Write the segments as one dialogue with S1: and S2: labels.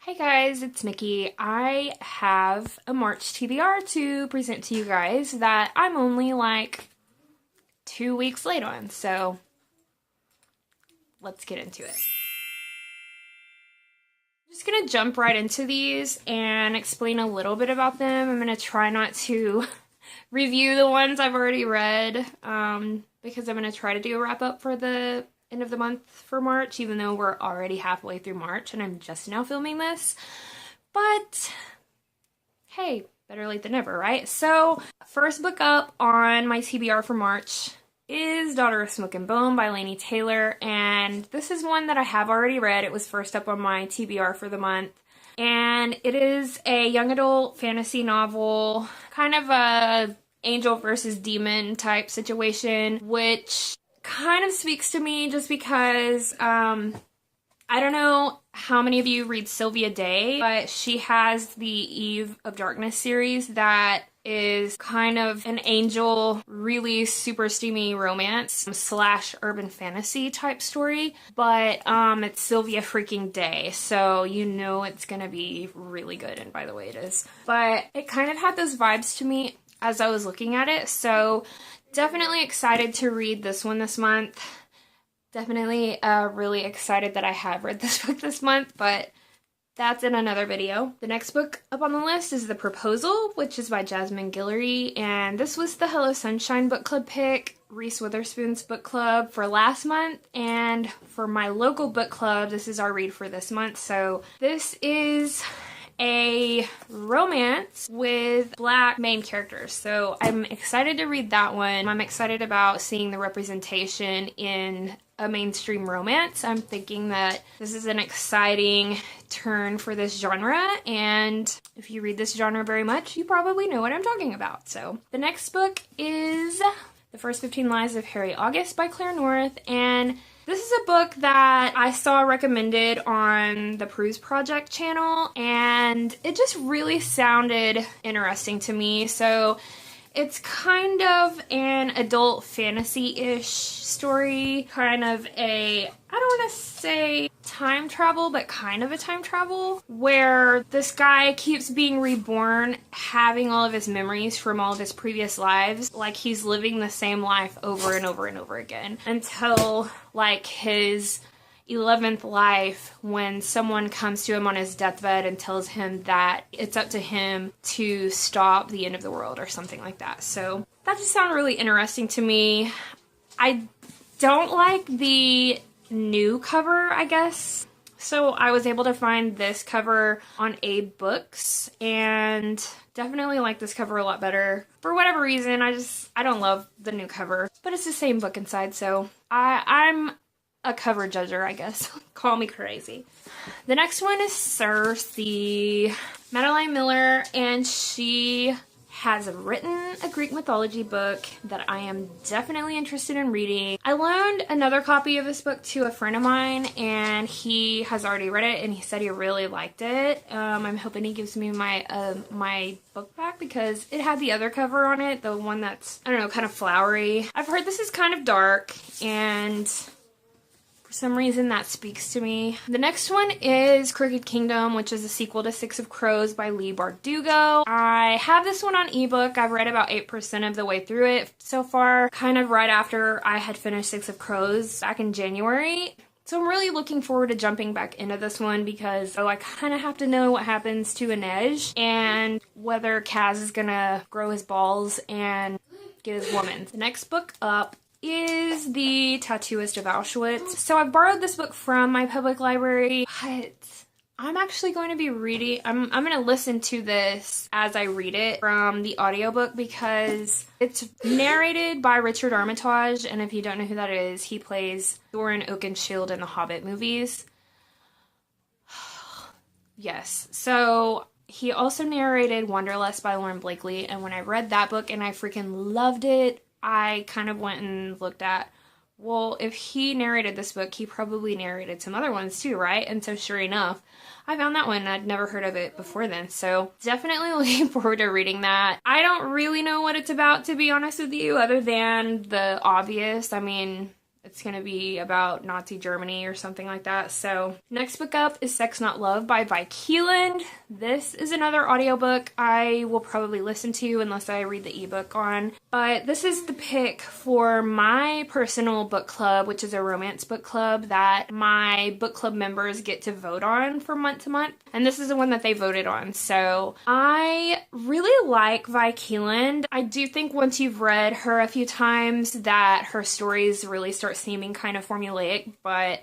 S1: Hey guys, it's Nikki. I have a March TBR to present to you guys that I'm only like 2 weeks late on, so let's get into it. I'm just gonna jump right into these and explain a little bit about them. I'm gonna try not to review the ones I've already read because I'm gonna try to do a wrap up for the end of the month for March, even though we're already halfway through March and I'm just now filming this. But hey, better late than never, right? So, first book up on my TBR for March is Daughter of Smoke and Bone by Laini Taylor, and this is one that I have already read. It was first up on my TBR for the month, and it is a young adult fantasy novel, kind of a angel versus demon type situation, which kind of speaks to me just because I don't know how many of you read Sylvia Day, but she has the Eve of Darkness series that is kind of an angel, really super steamy romance slash urban fantasy type story, but it's Sylvia freaking Day, so you know it's gonna be really good, and by the way it is. But it kind of had those vibes to me as I was looking at it, so definitely excited to read this one this month. Definitely really excited that I have read this book this month, but that's in another video. The next book up on the list is The Proposal, which is by Jasmine Guillory, and this was the Hello Sunshine book club pick, Reese Witherspoon's book club for last month, and for my local book club, this is our read for this month. So this is a romance with Black main characters, so I'm excited to read that one. I'm excited about seeing the representation in a mainstream romance. I'm thinking that this is an exciting turn for this genre, and if you read this genre very much, you probably know what I'm talking about. So the next book is The First 15 Lies of Harry August by Claire North, and this is a book that I saw recommended on the Prose Project channel, and it just really sounded interesting to me. So it's kind of an adult fantasy-ish story, kind of a, I don't want to say time travel, but kind of a time travel, where this guy keeps being reborn, having all of his memories from all of his previous lives, like he's living the same life over and over and over again, until like his 11th life, when someone comes to him on his deathbed and tells him that it's up to him to stop the end of the world or something like that. So that just sounded really interesting to me. I don't like the new cover, I guess. So I was able to find this cover on Abe Books and definitely like this cover a lot better. For whatever reason, I don't love the new cover, but it's the same book inside, so I'm a cover judger, I guess. Call me crazy. The next one is Circe, Madeline Miller, and she has written a Greek mythology book that I am definitely interested in reading. I loaned another copy of this book to a friend of mine, and he has already read it, and he said he really liked it. I'm hoping he gives me my my book back, because it had the other cover on it, the one that's, I don't know, kind of flowery. I've heard this is kind of dark, and for some reason that speaks to me. The next one is Crooked Kingdom, which is a sequel to Six of Crows by Leigh Bardugo. I have this one on ebook. I've read about 8% of the way through it so far, kind of right after I had finished Six of Crows back in January. So I'm really looking forward to jumping back into this one, because I kind of have to know what happens to Inej and whether Kaz is gonna grow his balls and get his woman. The next book up is The Tattooist of Auschwitz. So I borrowed this book from my public library, but I'm actually going to be reading, I'm going to listen to this as I read it from the audiobook, because it's narrated by Richard Armitage, and if you don't know who that is, he plays Thorin Oakenshield in the Hobbit movies. Yes, so he also narrated Wanderlust by Lauren Blakely, and when I read that book and I freaking loved it, I kind of went and looked at, well, if he narrated this book, he probably narrated some other ones too, right? And so sure enough, I found that one, and I'd never heard of it before then. So definitely looking forward to reading that. I don't really know what it's about, to be honest with you, other than the obvious. I mean, it's going to be about Nazi Germany or something like that. So next book up is Sex Not Love by Vi Keeland. This is another audiobook I will probably listen to unless I read the ebook on. But this is the pick for my personal book club, which is a romance book club that my book club members get to vote on from month to month. And this is the one that they voted on. So I really like Vi Keeland. I do think once you've read her a few times that her stories really start seeming kind of formulaic, but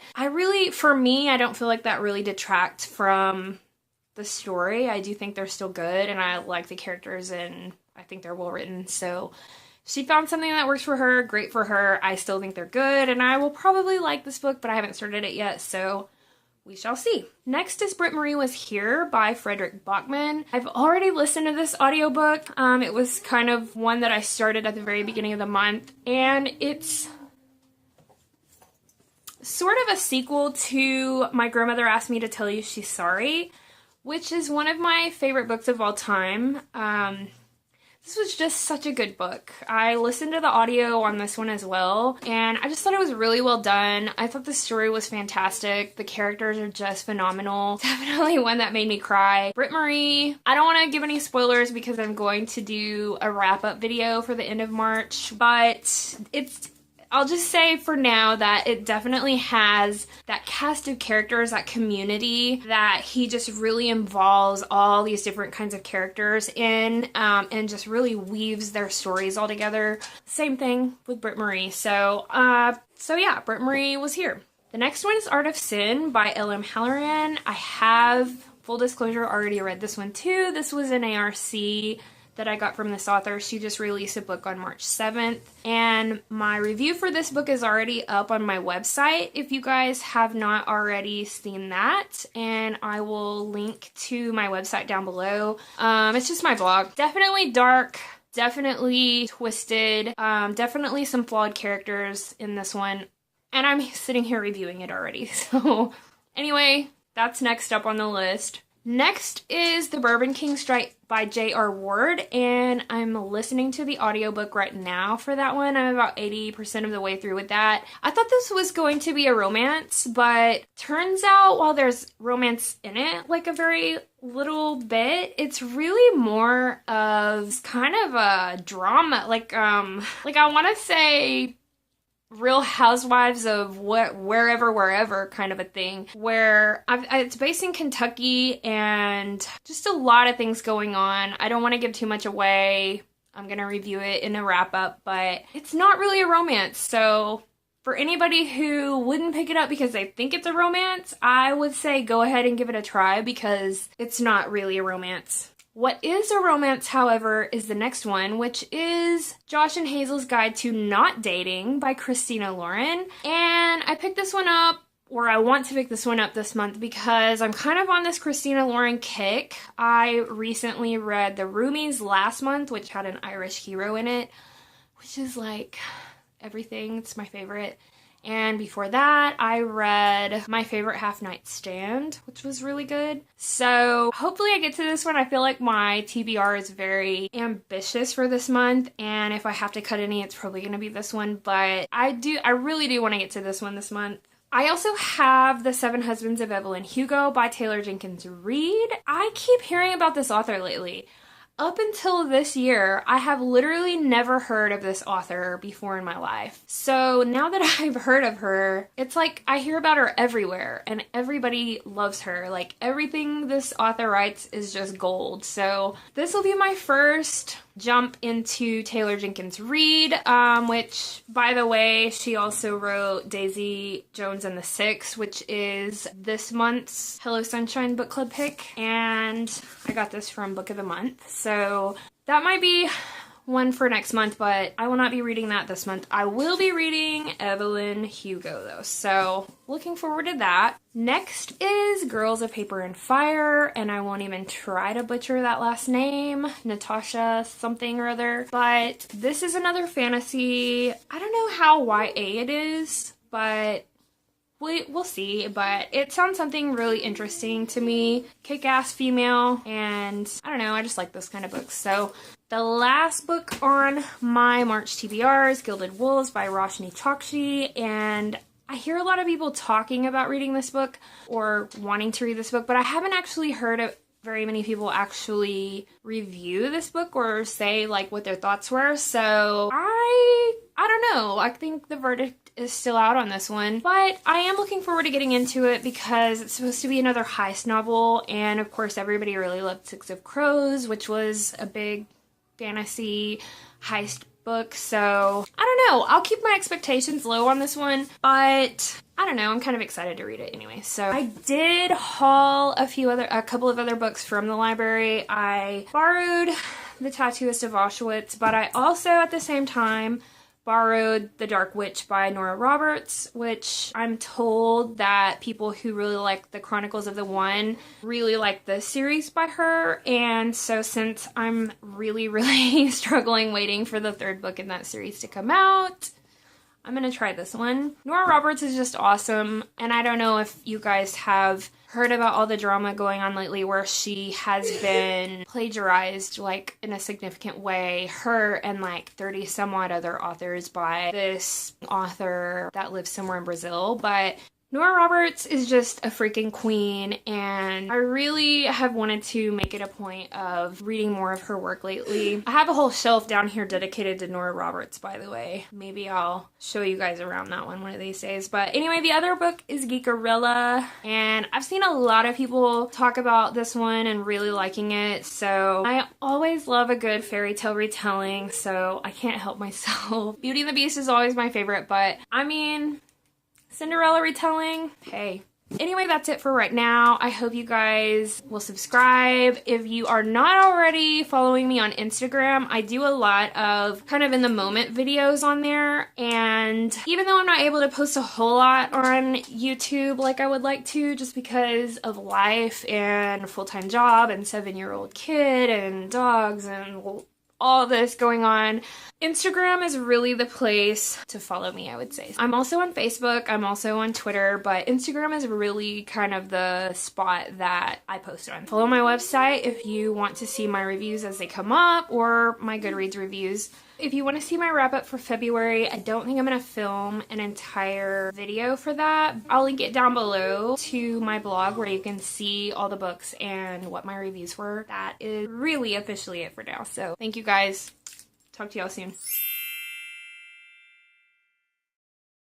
S1: for me, I don't feel like that really detracts from the story. I do think they're still good, and I like the characters, and I think they're well written. So she found something that works for her, great for her. I still think they're good, and I will probably like this book, but I haven't started it yet, so we shall see. Next is Britt Marie Was Here by Frederick Bachman. I've already listened to this audiobook. It was kind of one that I started at the very beginning of the month, and it's sort of a sequel to My Grandmother Asked Me to Tell You She's Sorry, which is one of my favorite books of all time. This was just such a good book. I listened to the audio on this one as well, and I just thought it was really well done. I thought the story was fantastic. The characters are just phenomenal. Definitely one that made me cry. Britt Marie, I don't want to give any spoilers because I'm going to do a wrap-up video for the end of March, but I'll just say for now that it definitely has that cast of characters, that community that he just really involves all these different kinds of characters in, and just really weaves their stories all together. Same thing with Britt Marie. So yeah, Britt Marie Was Here. The next one is Art of Sin by L.M. Halloran. I have, full disclosure, already read this one too. This was an ARC that I got from this author. She just released a book on March 7th, and my review for this book is already up on my website if you guys have not already seen that, and I will link to my website down below. It's just my blog. Definitely dark, definitely twisted, definitely some flawed characters in this one, and I'm sitting here reviewing it already. So anyway, that's next up on the list. Next is The Bourbon King Strike by J.R. Ward, and I'm listening to the audiobook right now for that one. I'm about 80% of the way through with that. I thought this was going to be a romance, but turns out while there's romance in it, like a very little bit, it's really more of kind of a drama, like I want to say Real Housewives of wherever kind of a thing, where it's based in Kentucky and just a lot of things going on. I don't want to give too much away. I'm going to review it in a wrap up, but it's not really a romance. So for anybody who wouldn't pick it up because they think it's a romance, I would say go ahead and give it a try because it's not really a romance. What is a romance, however, is the next one, which is Josh and Hazel's Guide to Not Dating by Christina Lauren. And I picked this one up, or I want to pick this one up this month because I'm kind of on this Christina Lauren kick. I recently read The Roomies last month, which had an Irish hero in it, which is like everything. It's my favorite. And before that, I read My Favorite Half Night Stand, which was really good. So hopefully I get to this one. I feel like my TBR is very ambitious for this month, and if I have to cut any, it's probably going to be this one. But I really do want to get to this one this month. I also have The Seven Husbands of Evelyn Hugo by Taylor Jenkins Reid. I keep hearing about this author lately. Up until this year, I have literally never heard of this author before in my life. So now that I've heard of her, it's like I hear about her everywhere and everybody loves her. Like everything this author writes is just gold. So this will be my first jump into Taylor Jenkins Reid, which, by the way, she also wrote Daisy Jones and the Six, which is this month's Hello Sunshine book club pick, and I got this from Book of the Month, so that might be one for next month, but I will not be reading that this month. I will be reading Evelyn Hugo, though, so looking forward to that. Next is Girls of Paper and Fire, and I won't even try to butcher that last name, Natasha something or other, but this is another fantasy. I don't know how YA it is, but we'll see, but it sounds something really interesting to me. Kick-ass female, and I don't know, I just like those kind of books. So the last book on my March TBR is Gilded Wolves by Roshni Chokshi, and I hear a lot of people talking about reading this book or wanting to read this book, but I haven't actually heard of very many people actually review this book or say like what their thoughts were. So I don't know. I think the verdict is still out on this one, but I am looking forward to getting into it because it's supposed to be another heist novel, and of course everybody really loved Six of Crows, which was a big fantasy heist book. So I don't know. I'll keep my expectations low on this one, but I don't know. I'm kind of excited to read it anyway. So I did haul a couple of other books from the library. I borrowed The Tattooist of Auschwitz, but I also at the same time borrowed The Dark Witch by Nora Roberts, which I'm told that people who really like the Chronicles of the One really like the series by her. And so since I'm really struggling waiting for the third book in that series to come out, I'm gonna try this one. Nora Roberts is just awesome, and I don't know if you guys have heard about all the drama going on lately where she has been plagiarized like in a significant way, her and like 30 some odd other authors by this author that lives somewhere in Brazil. But Nora Roberts is just a freaking queen, and I really have wanted to make it a point of reading more of her work lately. I have a whole shelf down here dedicated to Nora Roberts, by the way. Maybe I'll show you guys around that one of these days. But anyway, the other book is Geekerella, and I've seen a lot of people talk about this one and really liking it, so I always love a good fairy tale retelling, so I can't help myself. Beauty and the Beast is always my favorite, but I mean, Cinderella retelling, hey. Anyway, that's it for right now. I hope you guys will subscribe. If you are not already following me on Instagram, I do a lot of kind of in the moment videos on there. And even though I'm not able to post a whole lot on YouTube like I would like to, just because of life and full-time job and 7-year-old kid and dogs and all this going on, Instagram is really the place to follow me, I would say. I'm also on Facebook, I'm also on Twitter, but Instagram is really kind of the spot that I post on. Follow my website if you want to see my reviews as they come up, or my Goodreads reviews. If you want to see my wrap up for February, I don't think I'm going to film an entire video for that. I'll link it down below to my blog where you can see all the books and what my reviews were. That is really officially it for now. So thank you guys. Talk to y'all soon.